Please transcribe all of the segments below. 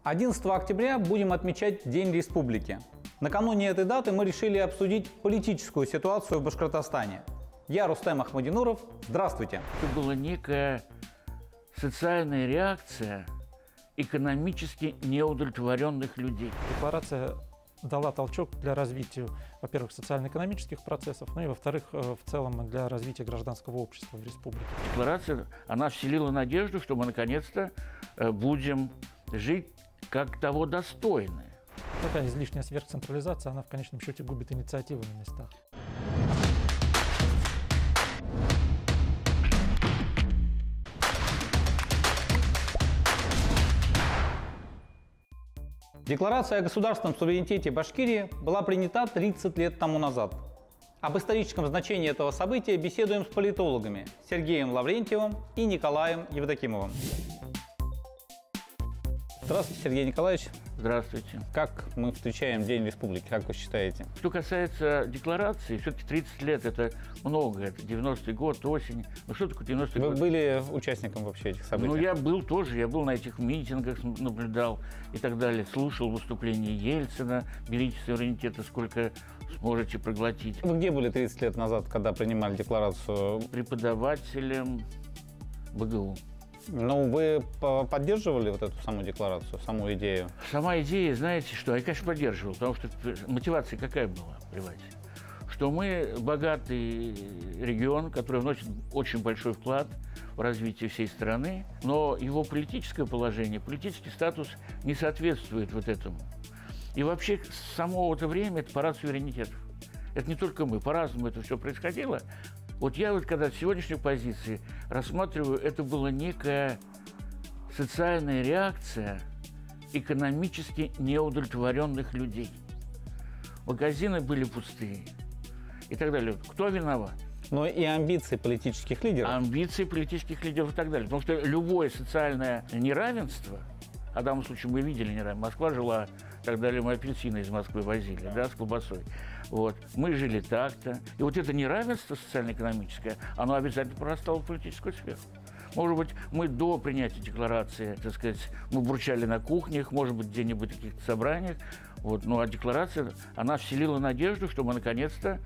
11 октября будем отмечать День Республики. Накануне этой даты мы решили обсудить политическую ситуацию в Башкортостане. Я Рустем Ахмадинуров. Здравствуйте. Это была некая социальная реакция экономически неудовлетворенных людей. Декларация дала толчок для развития, во-первых, социально-экономических процессов, ну и, во-вторых, в целом для развития гражданского общества в республике. Декларация, она вселила надежду, что мы наконец-то будем жить как того достойны. Такая излишняя сверхцентрализация, она в конечном счете губит инициативу на местах. Декларация о государственном суверенитете Башкирии была принята 30 лет тому назад. Об историческом значении этого события беседуем с политологами Сергеем Лаврентьевым и Николаем Евдокимовым. Здравствуйте, Сергей Николаевич. Здравствуйте. Как мы встречаем День Республики, как вы считаете? Что касается декларации, все-таки 30 лет – это много, это 90-й год, осень. Ну что такое 90-й год? Вы были участником вообще этих событий? Ну, я был тоже, я был на этих митингах, наблюдал и так далее, слушал выступления Ельцина, берите суверенитета, сколько сможете проглотить. Вы где были 30 лет назад, когда принимали декларацию? Преподавателем БГУ. Ну, вы поддерживали вот эту саму декларацию, саму идею? Сама идея, знаете что, я, конечно, поддерживал, потому что мотивация какая была, понимаете? Что мы богатый регион, который вносит очень большой вклад в развитие всей страны, но его политическое положение, политический статус не соответствует вот этому. И вообще с самого это время это парад суверенитетов. Это не только мы, по-разному это все происходило. Вот я вот когда с сегодняшней позиции рассматриваю, это была некая социальная реакция экономически неудовлетворенных людей. Магазины были пустые и так далее. Кто виноват? Но и амбиции политических лидеров. Амбиции политических лидеров и так далее. Потому что любое социальное неравенство, а в данном случае мы видели неравенство, Москва жила, и так далее, мы апельсины из Москвы возили, да, с колбасой. Вот. Мы жили так-то. И вот это неравенство социально-экономическое, оно обязательно прорастало в политическую сферу. Может быть, мы до принятия декларации, так сказать, мы бурчали на кухнях, может быть, где-нибудь в каких-то собраниях. Вот. Ну, а декларация, она вселила надежду, что мы наконец-то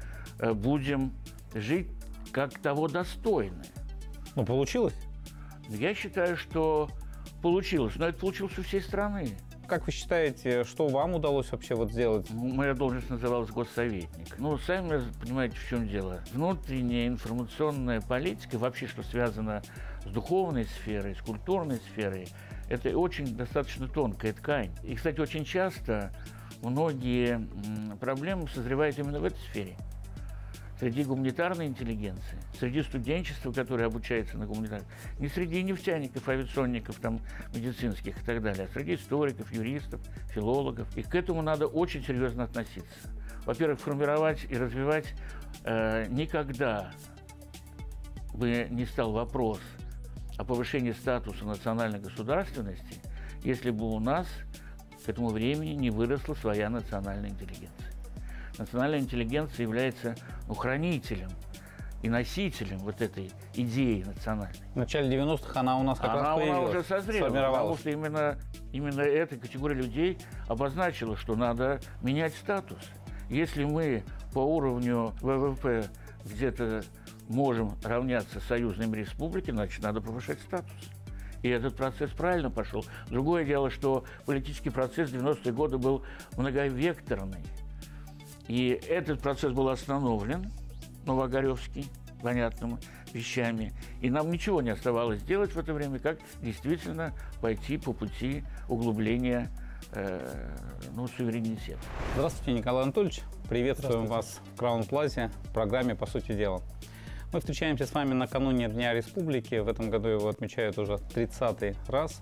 будем жить как того достойны. Ну, получилось? Я считаю, что получилось. Но это получилось у всей страны. Как вы считаете, что вам удалось вообще вот сделать? Моя должность называлась госсоветник. Ну, сами понимаете, в чем дело. Внутренняя информационная политика, вообще, что связано с духовной сферой, с культурной сферой, это очень достаточно тонкая ткань. И, кстати, очень часто многие проблемы созревают именно в этой сфере. Среди гуманитарной интеллигенции, среди студенчества, которое обучается на гуманитарных, не среди нефтяников, авиационников, там, медицинских и так далее, а среди историков, юристов, филологов. И к этому надо очень серьезно относиться. Во-первых, формировать и развивать никогда бы не стал вопрос о повышении статуса национальной государственности, если бы у нас к этому времени не выросла своя национальная интеллигенция. Национальная интеллигенция является хранителем и носителем вот этой идеи национальной. В начале 90-х она у нас как раз появилась. Она уже созрела, потому что именно эта категория людей обозначила, что надо менять статус. Если мы по уровню ВВП где-то можем равняться союзным республикам, значит, надо повышать статус. И этот процесс правильно пошел. Другое дело, что политический процесс в 90-е годы был многовекторный. И этот процесс был остановлен, Новоогаревский, понятными вещами. И нам ничего не оставалось делать в это время, как действительно пойти по пути углубления суверенитета. Здравствуйте, Николай Анатольевич. Приветствуем вас в Краун Плазе, в программе «По сути дела». Мы встречаемся с вами накануне Дня Республики. В этом году его отмечают уже 30-й раз.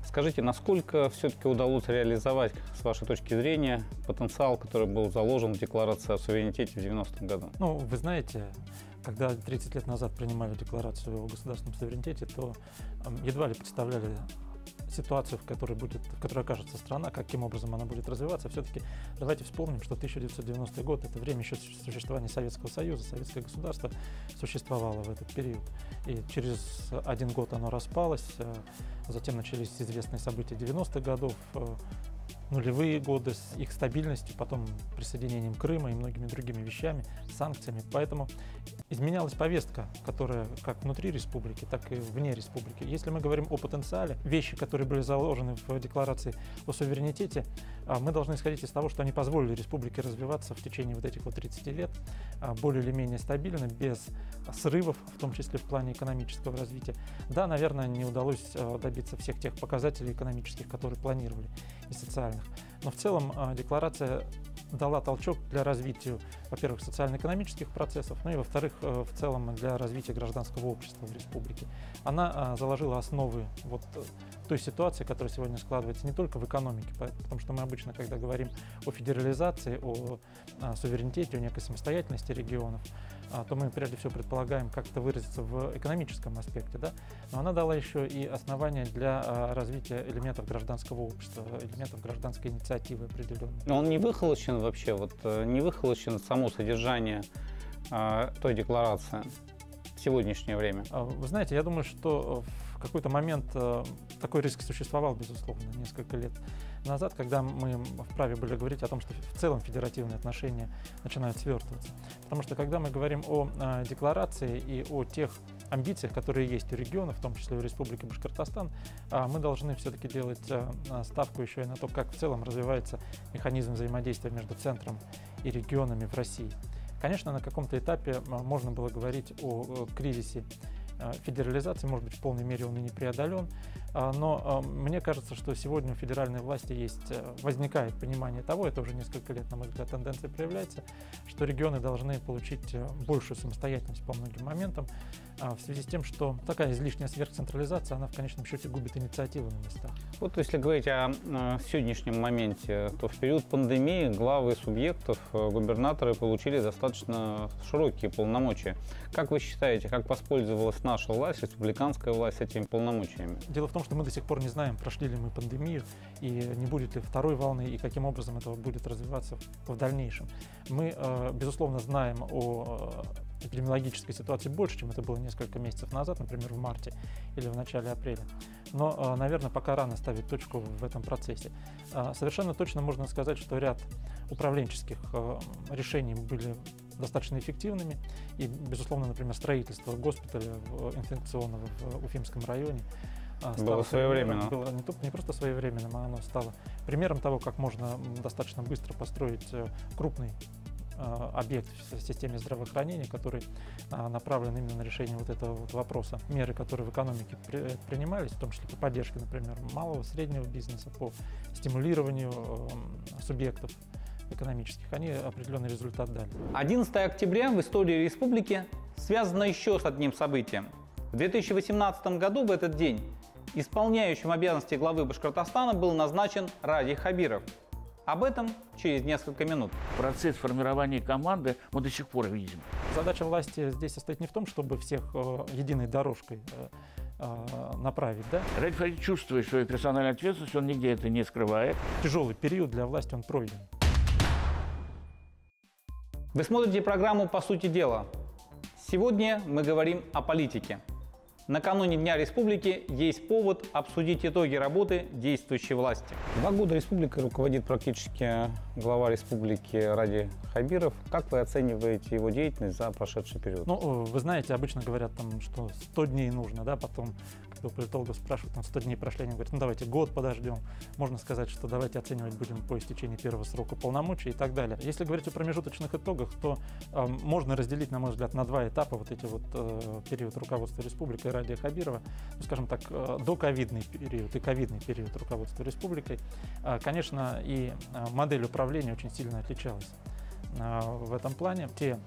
Скажите, насколько все-таки удалось реализовать, с вашей точки зрения, потенциал, который был заложен в Декларации о суверенитете в 90-м году? Ну, вы знаете, когда 30 лет назад принимали Декларацию о государственном суверенитете, то едва ли представляли ситуацию, в которой окажется страна, каким образом она будет развиваться, все-таки давайте вспомним, что 1990 год – это время еще существования Советского Союза, советское государство существовало в этот период. И через 1 год оно распалось, затем начались известные события 90-х годов, нулевые годы с их стабильностью, потом присоединением Крыма и многими другими вещами, санкциями. Поэтому изменялась повестка, которая как внутри республики, так и вне республики. Если мы говорим о потенциале, вещи, которые были заложены в декларации о суверенитете, мы должны исходить из того, что они позволили республике развиваться в течение вот этих 30 лет более или менее стабильно, без срывов, в том числе в плане экономического развития. Да, наверное, не удалось добиться всех тех показателей экономических, которые планировали, и социальных. Но в целом декларация дала толчок для развития, во-первых, социально-экономических процессов, ну и, во-вторых, в целом для развития гражданского общества в республике. Она заложила основы вот той ситуации, которая сегодня складывается не только в экономике, потому что мы обычно, когда говорим о федерализации, о суверенитете, о некой самостоятельности регионов, то мы прежде всего предполагаем как-то выразиться в экономическом аспекте, да? Но она дала еще и основания для развития элементов гражданского общества, элементов гражданской инициативы определенной. Но он не выхолощен вообще, не выхолощен само содержание той декларации в сегодняшнее время? Вы знаете, я думаю, что в какой-то момент такой риск существовал, безусловно, несколько лет назад, когда мы вправе были говорить о том, что в целом федеративные отношения начинают свертываться. Потому что когда мы говорим о декларации и о тех амбициях, которые есть у регионов, в том числе у Республики Башкортостан, мы должны все-таки делать ставку еще и на то, как в целом развивается механизм взаимодействия между центром и регионами в России. Конечно, на каком-то этапе можно было говорить о кризисе федерализации, может быть, в полной мере он и не преодолен, но мне кажется, что сегодня у федеральной власти возникает понимание того, это уже несколько лет, на мой взгляд, тенденция проявляется, что регионы должны получить большую самостоятельность по многим моментам, в связи с тем, что такая излишняя сверхцентрализация, она в конечном счете губит инициативу на местах. Вот если говорить о сегодняшнем моменте, то в период пандемии главы субъектов, губернаторы получили достаточно широкие полномочия. Как вы считаете, как воспользовалась наша власть, республиканская власть этими полномочиями? Дело в том, что мы до сих пор не знаем, прошли ли мы пандемию, и не будет ли второй волны, и каким образом это будет развиваться в дальнейшем. Мы, безусловно, знаем о эпидемиологической ситуации больше, чем это было несколько месяцев назад, например, в марте или в начале апреля. Но, наверное, пока рано ставить точку в этом процессе. Совершенно точно можно сказать, что ряд управленческих решений были достаточно эффективными. И, безусловно, например, строительство госпиталя инфекционного в Уфимском районе было своевременно. Было не просто своевременным, а оно стало примером того, как можно достаточно быстро построить крупный объект в системе здравоохранения, который направлен именно на решение вот этого вот вопроса. Меры, которые в экономике принимались, в том числе по поддержке, например, малого, среднего бизнеса, по стимулированию субъектов экономических, они определенный результат дали. 11 октября в истории республики связано еще с одним событием. В 2018 году в этот день исполняющим обязанности главы Башкортостана был назначен Ради Хабиров. Об этом через несколько минут. Процесс формирования команды мы до сих пор видим. Задача власти здесь состоит не в том, чтобы всех единой дорожкой направить, да? Ради Хабиров чувствует свою персональную ответственность, он нигде это не скрывает. Тяжелый период для власти, он пройден. Вы смотрите программу «По сути дела». Сегодня мы говорим о политике. Накануне Дня Республики есть повод обсудить итоги работы действующей власти. 2 года республикой руководит практически глава республики Ради Хабиров. Как вы оцениваете его деятельность за прошедший период? Ну, вы знаете, обычно говорят, что 100 дней нужно, да, потом, когда у политологов спрашивают, 100 дней прошли, они говорят, давайте год подождем. Можно сказать, что давайте оценивать будем по истечении первого срока полномочий и так далее. Если говорить о промежуточных итогах, то можно разделить, на мой взгляд, на 2 этапа вот эти вот период руководства республикой Ради Хабирова, скажем так, доковидный период и ковидный период руководства республикой. Конечно, и модель управления очень сильно отличалась в этом плане. Те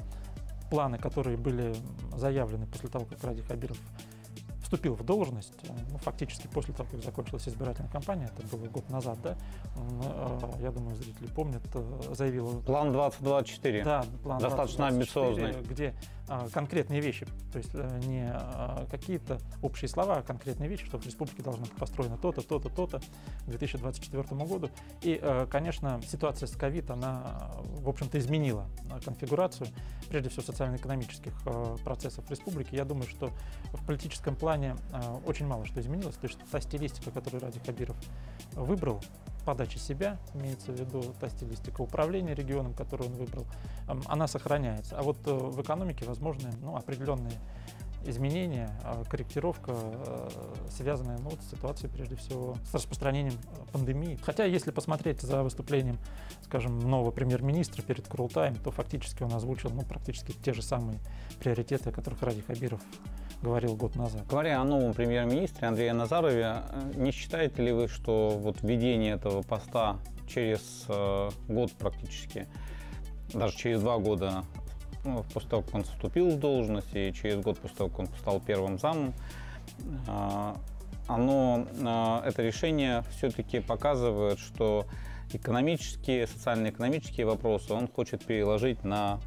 планы, которые были заявлены после того, как Ради Хабиров вступил в должность, ну, фактически после того, как закончилась избирательная кампания, это было год назад, да, он, я думаю, зрители помнят, заявил... План 2024. Да, план достаточно 2024, амбициозный. где конкретные вещи, то есть не какие-то общие слова, а конкретные вещи, что в республике должно быть построено то-то, то-то, то-то к 2024 году. И, конечно, ситуация с ковид, она, в общем-то, изменила конфигурацию, прежде всего, социально-экономических процессов в республике. Я думаю, что в политическом плане очень мало что изменилось. То есть та стилистика, которую Ради Хабиров выбрал, подачи себя, имеется в виду та стилистика управления регионом, которую он выбрал, она сохраняется. А вот в экономике возможны определенные изменения, корректировка, связанная с ситуацией, прежде всего, с распространением пандемии. Хотя, если посмотреть за выступлением, скажем, нового премьер-министра перед Курултаем, то фактически он озвучил практически те же самые приоритеты, о которых Ради Хабиров говорил год назад. Говоря о новом премьер-министре Андрее Назарове, не считаете ли вы, что вот введение этого поста через год практически, даже через 2 года, после того, как он вступил в должность, и через год после того, как он стал первым замом, это решение все-таки показывает, что экономические, социально-экономические вопросы он хочет переложить на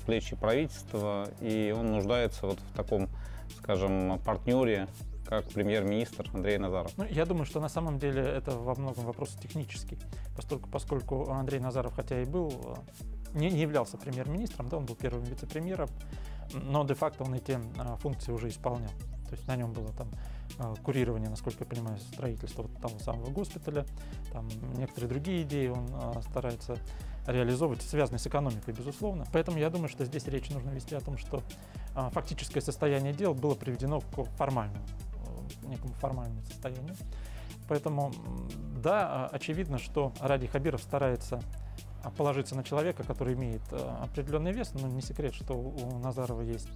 плечи правительства, и он нуждается вот в таком, скажем, партнере, как премьер-министр Андрей Назаров? Я думаю, что на самом деле это во многом вопрос технический, поскольку Андрей Назаров, хотя и был, не являлся премьер-министром, да, он был первым вице-премьером, но де-факто он эти функции уже исполнял. То есть на нем было там курирование, насколько я понимаю, строительства того самого госпиталя, там некоторые другие идеи он старается реализовывать, связанные с экономикой, безусловно. Поэтому я думаю, что здесь речь нужно вести о том, что фактическое состояние дел было приведено к некому формальному состоянию. Поэтому, да, очевидно, что Ради Хабиров старается положиться на человека, который имеет определенный вес, но не секрет, что у Назарова есть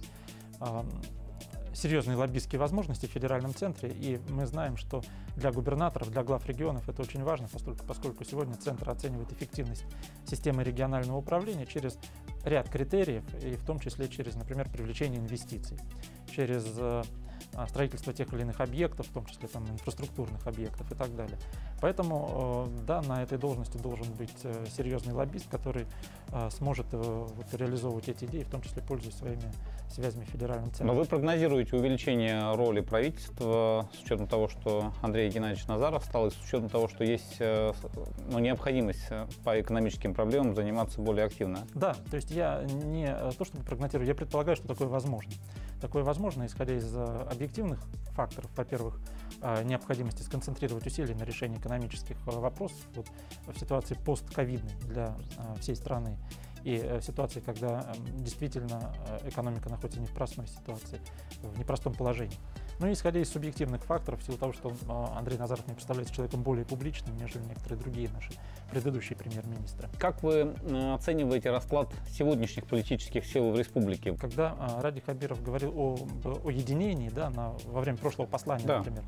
серьезные лоббистские возможности в федеральном центре, и мы знаем, что для губернаторов, для глав регионов это очень важно, поскольку сегодня центр оценивает эффективность системы регионального управления через ряд критериев, и в том числе через, например, привлечение инвестиций, через строительство тех или иных объектов, в том числе там, инфраструктурных объектов и так далее. Поэтому, да, на этой должности должен быть серьезный лоббист, который сможет реализовывать эти идеи, в том числе пользуясь своими связями в федеральном центре. Но вы прогнозируете увеличение роли правительства с учетом того, что Андрей Геннадьевич Назаров стал, и с учетом того, что есть необходимость по экономическим проблемам заниматься более активно? Да, то есть я не то чтобы прогнозирую, я предполагаю, что такое возможно. Такое возможно, исходя из объективных факторов. Во-первых, необходимости сконцентрировать усилия на решении экономических вопросов в ситуации постковидной для всей страны и в ситуации, когда действительно экономика находится не в простой ситуации, в непростом положении. Ну и исходя из субъективных факторов, в силу того, что Андрей Назаров мне представляется человеком более публичным, нежели некоторые другие наши предыдущие премьер-министры. Как вы оцениваете расклад сегодняшних политических сил в республике? Когда Ради Хабиров говорил о единении, да, во время прошлого послания, да, например,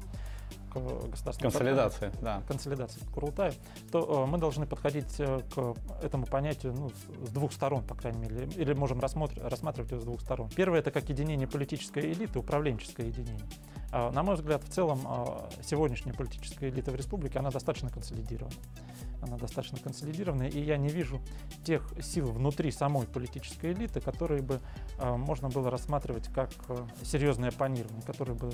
консолидации, да, консолидации к Курултаю, то мы должны подходить к этому понятию с 2 сторон, по крайней мере, или можем рассматривать его с 2 сторон. Первое — это как единение политической элиты, управленческое единение. На мой взгляд, в целом, сегодняшняя политическая элита в республике, она достаточно консолидирована. И я не вижу тех сил внутри самой политической элиты, которые бы можно было рассматривать как серьезное оппонирование, которые бы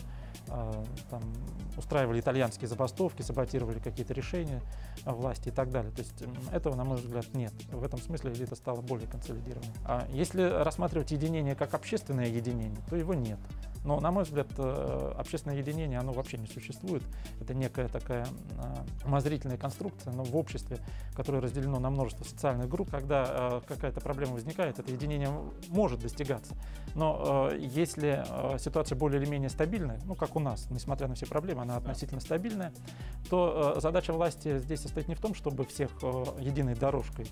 устраивали итальянские забастовки, саботировали какие-то решения власти и так далее. То есть этого, на мой взгляд, нет. В этом смысле элита стала более консолидированной. А если рассматривать единение как общественное единение, то его нет. Но, на мой взгляд, общественное единение, оно вообще не существует. Это некая такая умозрительная конструкция, но в обществе, которое разделено на множество социальных групп, когда какая-то проблема возникает, это единение может достигаться. Но если ситуация более или менее стабильная, как у нас, несмотря на все проблемы, она относительно стабильная, то задача власти здесь состоит не в том, чтобы всех единой дорожкой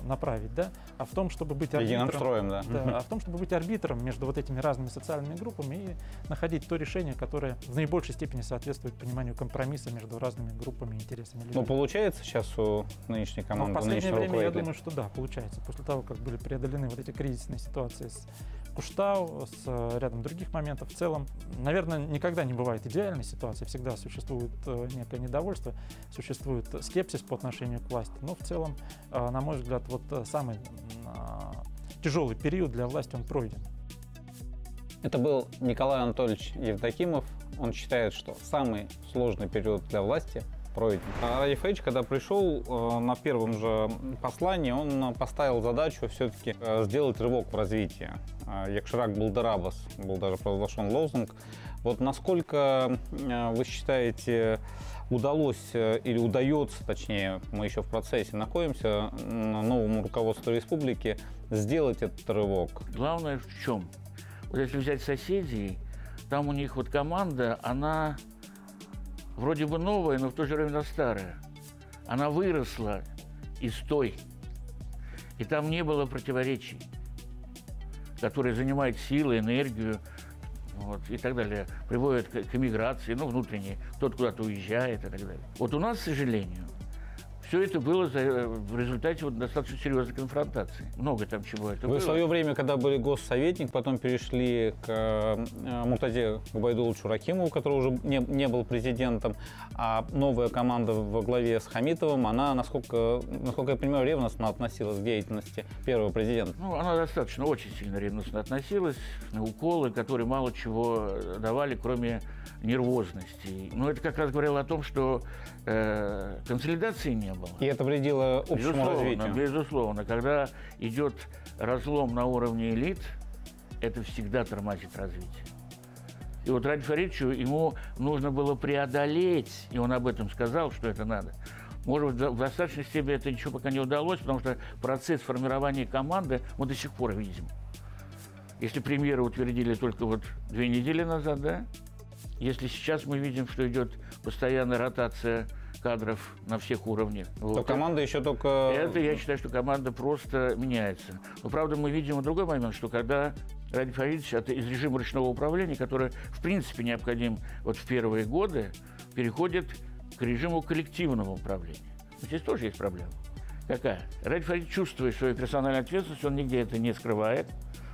направить, да, а в том, чтобы быть арбитром, строем, да. Да, а в том, чтобы быть арбитром между этими разными социальными группами и находить то решение, которое в наибольшей степени соответствует пониманию компромисса между разными группами и интересами людей. Но получается сейчас у нынешней команды, в последнее время, я думаю, что да, получается. После того, как были преодолены эти кризисные ситуации с Куштау, с рядом других моментов. В целом, наверное, никогда не бывает идеальной ситуации, всегда существует некое недовольство, существует скепсис по отношению к власти. Но в целом, на мой взгляд, вот самый тяжелый период для власти он пройден. Это был Николай Анатольевич Евдокимов. Он считает, что самый сложный период для власти пройден. Радий Фаич, когда пришел на первом же послании, он поставил задачу все-таки сделать рывок в развитии. Якширак Булдарабас был даже провозглашен лозунг. Вот насколько вы считаете, удалось или удается, точнее, мы еще в процессе находимся, новому руководству республики сделать этот рывок? Главное в чем? Вот если взять соседей, там у них вот команда, она вроде бы новая, но в то же время старая. Она выросла из той. И там не было противоречий, которые занимают силы, энергию, вот, и так далее. Приводят к эмиграции, ну, внутренней. Кто-то куда-то уезжает и так далее. Вот у нас, к сожалению, все это было в результате вот достаточно серьезной конфронтации. Много там чего это было. Вы в свое время, когда были госсоветник, потом перешли к Муртазе Губайдуловичу Рахимову, который уже не был президентом, а новая команда во главе с Хамитовым, она, насколько я понимаю, ревностно относилась к деятельности первого президента. Ну, она достаточно, очень сильно ревностно относилась на уколы, которые мало чего давали, кроме нервозности. Но это как раз говорило о том, что консолидации не было. И это вредило общему развитию. Безусловно. Когда идет разлом на уровне элит, это всегда тормозит развитие. И вот Радию Фаридовичу ему нужно было преодолеть, и он об этом сказал, что это надо. Может быть, в достаточной степени это ничего пока не удалось, потому что процесс формирования команды мы до сих пор видим. Если премьеры утвердили только вот 2 недели назад, да? Если сейчас мы видим, что идет постоянная ротация кадров на всех уровнях. То вот. Команда еще только... Это, я считаю, что команда просто меняется. Но, правда, мы видим и другой момент, что когда Радий Фаридович из режима ручного управления, который, в принципе, необходим вот в первые годы, переходит к режиму коллективного управления. Но здесь тоже есть проблема. Какая? Радий Фаридович, чувствует свою персональную ответственность, он нигде это не скрывает.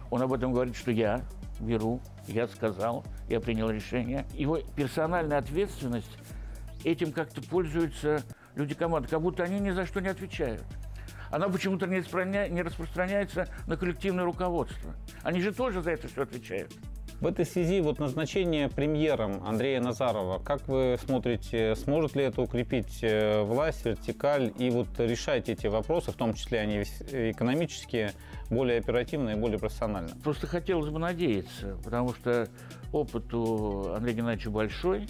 Он об этом говорит, что я беру, я сказал, я принял решение. Его персональная ответственность, этим как-то пользуются люди команды, как будто они ни за что не отвечают. Она почему-то не распространяется на коллективное руководство. Они же тоже за это все отвечают. В этой связи вот назначение премьером Андрея Назарова, как вы смотрите, сможет ли это укрепить власть, вертикаль и вот решать эти вопросы, в том числе они экономические, более оперативно и более профессионально? Просто хотелось бы надеяться, потому что опыт у Андрея Геннадьевича большой.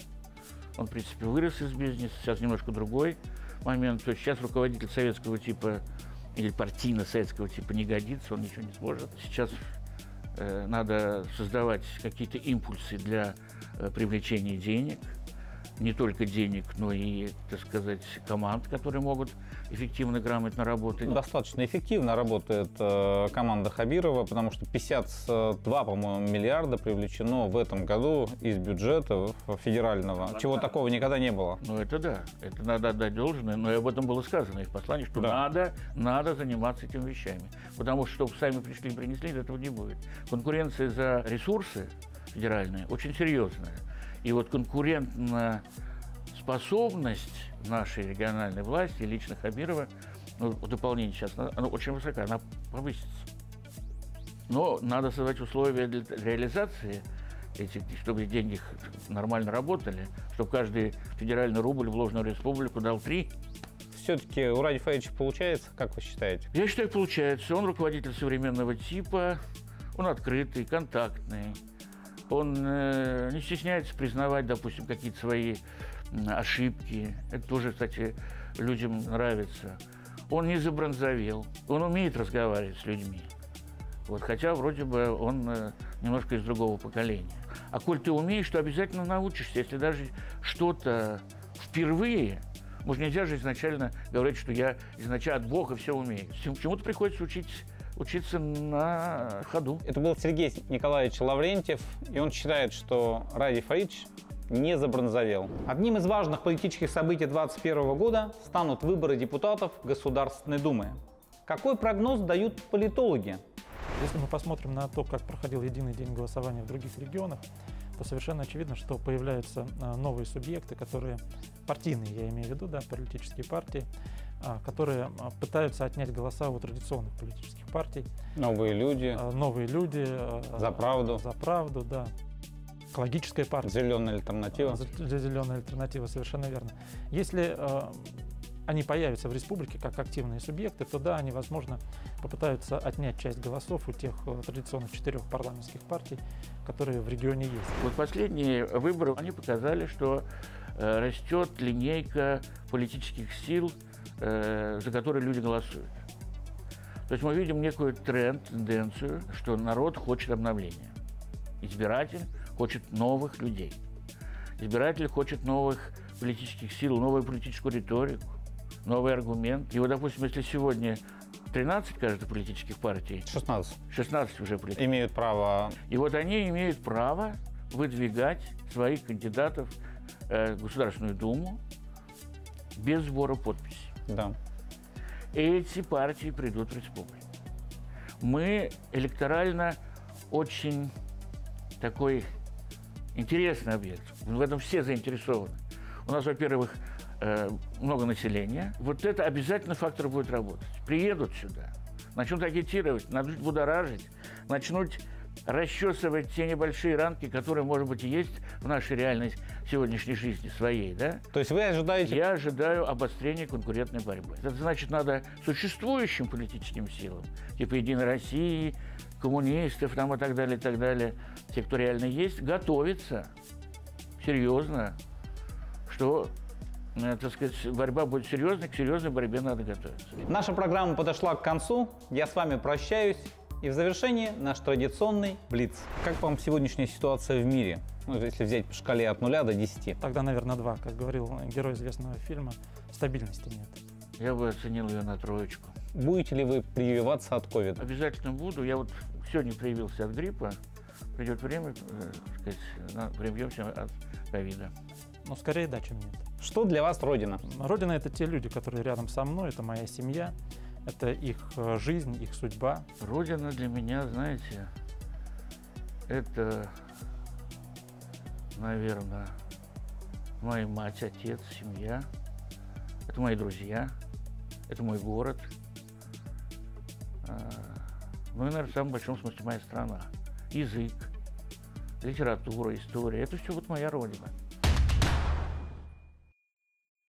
Он, в принципе, вырос из бизнеса, сейчас немножко другой момент. То есть сейчас руководитель советского типа или партийно-советского типа не годится, он ничего не сможет. Сейчас надо создавать какие-то импульсы для привлечения денег. Не только денег, но и, так сказать, команд, которые могут эффективно, грамотно работать. Достаточно эффективно работает команда Хабирова, потому что 52, по-моему, миллиарда привлечено в этом году из бюджета федерального. Да, чего такого никогда не было. Ну, это да. Это надо отдать должное. Но и об этом было сказано и в послании, что да, надо заниматься этими вещами. Потому что, чтобы сами пришли и принесли, этого не будет. Конкуренция за ресурсы федеральные очень серьезная. И вот конкурентная способность нашей региональной власти, лично Хабирова, ну, в дополнение сейчас, она очень высока, она повысится. Но надо создать условия для реализации этих, чтобы деньги нормально работали, чтобы каждый федеральный рубль, вложенный в республику, дал 3. Все-таки у Радия Фаича получается, как вы считаете? Я считаю, получается. Он руководитель современного типа, он открытый, контактный. Он не стесняется признавать, допустим, какие-то свои ошибки. Это тоже, кстати, людям нравится. Он не забронзовел. Он умеет разговаривать с людьми. Вот, хотя вроде бы он немножко из другого поколения. А коль ты умеешь, то обязательно научишься. Если даже что-то впервые, может, нельзя же изначально говорить, что я изначально от Бога все умею. Чему-то приходится учиться на ходу. Это был Сергей Николаевич Лаврентьев, и он считает, что Радий Фаридович не забронзовел. Одним из важных политических событий 2021 года станут выборы депутатов Государственной Думы. Какой прогноз дают политологи? Если мы посмотрим на то, как проходил единый день голосования в других регионах, то совершенно очевидно, что появляются новые субъекты, которые партийные, я имею в виду, да, политические партии, которые пытаются отнять голоса у традиционных политических партий. Новые люди. Новые люди. За правду. За правду, да. Экологическая партия. Зеленая альтернатива. Зеленая альтернатива, совершенно верно. Если они появятся в республике как активные субъекты, то да, они, возможно, попытаются отнять часть голосов у тех традиционных 4 парламентских партий, которые в регионе есть. Вот последние выборы, они показали, что растет линейка политических сил, за которые люди голосуют. То есть мы видим некую тенденцию, что народ хочет обновления. Избиратель хочет новых людей. Избиратель хочет новых политических сил, новую политическую риторику, новый аргумент. И вот, допустим, если сегодня 13, кажется, политических партий, 16 уже политических, имеют право. И вот они имеют право выдвигать своих кандидатов в Государственную Думу без сбора подписей. Да. Эти партии придут в республику. Мы электорально очень такой интересный объект. В этом все заинтересованы. У нас, во-первых, много населения. Вот это обязательно фактор будет работать. Приедут сюда, начнут агитировать, начнут будоражить, начнут расчесывать те небольшие рамки, которые, может быть, и есть в нашей реальной сегодняшней жизни своей, да? То есть вы ожидаете... Я ожидаю обострения конкурентной борьбы. Это значит, надо существующим политическим силам, типа «Единой России», коммунистов там, и так далее, те, кто реально есть, готовиться серьезно, что, так сказать, борьба будет серьезной, к серьезной борьбе надо готовиться. Наша программа подошла к концу. Я с вами прощаюсь. И в завершении наш традиционный блиц. Как вам сегодняшняя ситуация в мире? Ну, если взять по шкале от 0 до 10. Тогда, наверное, 2. Как говорил герой известного фильма, стабильности нет. Я бы оценил ее на 3. Будете ли вы прививаться от ковида? Обязательно буду. Я вот сегодня привился от гриппа. Придет время, так сказать, привьемся от ковида. Но скорее да, чем нет. Что для вас Родина? Родина – это те люди, которые рядом со мной, это моя семья, это их жизнь, их судьба. Родина для меня, знаете, это, наверное, моя мать, отец, семья, это мои друзья, это мой город. Ну и, наверное, в самом большом смысле моя страна. Язык, литература, история – это все вот моя Родина.